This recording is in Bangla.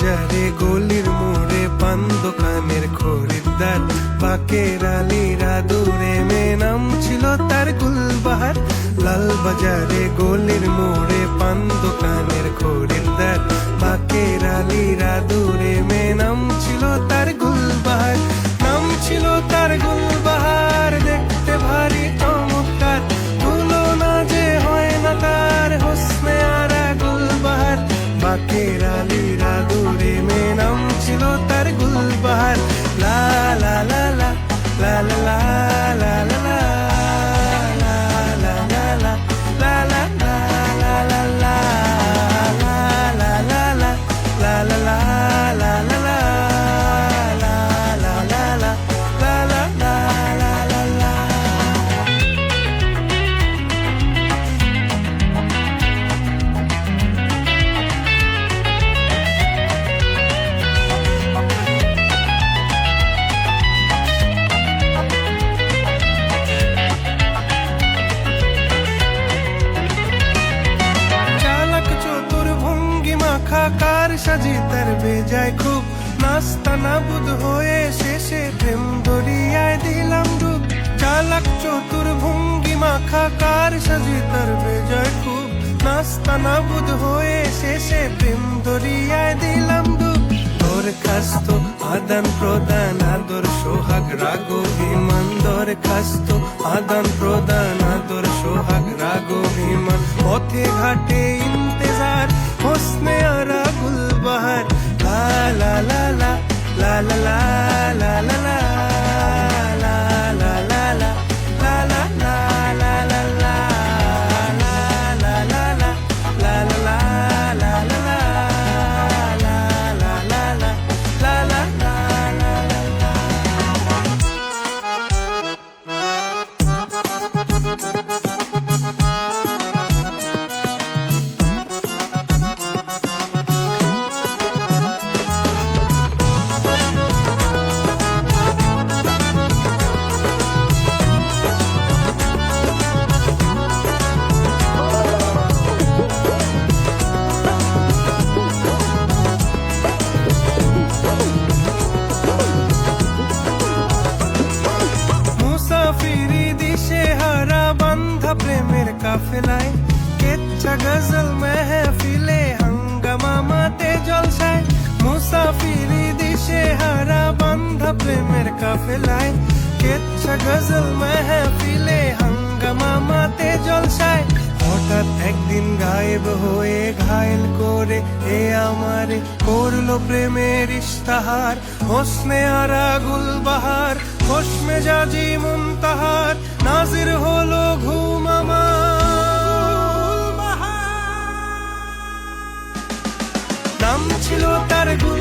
বাজারে গলির মোড়ে পান দোকানের খরিদ্দার, বাকের আলীরা দূরে মেয়ে নাম ছিল তার গুলবাহার। লাল বাজারে গলির মোড়ে পান দোকানের খরিদ্দার, বাকের আলীরা দূরে মেয়ে নাম ছিল তার গুলবাহার। নাম ছিল তার গুলবাহার, দেখতে ভারী চমৎকার, তুলনা যে হয় না তার হোসনে আরা গুলবাহার। বাকের আলীরা দূরে মেয়ে নাম ছিল তার গুলবাহার। লা লা লা লা লা লা লা লা লা কার সাজি তার বেজায় খুব, নাস্তা নাবুদ হয়ে শেষে প্রেম দরিয়ায় দিলাম ডুব। চালাক চতুর ভঙ্গি মাখা কার সাজি তার বেজায় খুব, নাস্তা নাবুদ হয়ে শেষে প্রেম দরিয়ায় দিলাম ডুব। দরখাস্ত আদান প্রদান আদর সোহাগ রাগ অভিমান, দরখাস্ত আদান প্রদান আদর সোহাগ রাগ অভিমান। পথে ঘাটে ইন্তেজার হোসনে আরা গুলবাহার। লা লা লা লা লা লা লা লা লা প্রেমের কাফেলায়, কেচ্ছা গজল মেহফিলে হাঙ্গামা মাতে জলসায়। মুসাফিরি দিশে হারা বান্ধা প্রেমের কাফেলায়, কেচ্ছা গজল মেহফিলে হাঙ্গামা মাতে জলসায়। হঠাৎ একদিন গায়েব হয়ে ঘায়েল করে এ আমারে করলো প্রেমের ইশতাহার। হোসনে আরা গুলবাহার, খোশ মেজাজি মুনতাহার, নাজির হলো ঘুম আমার। নাম ছিল তার গুল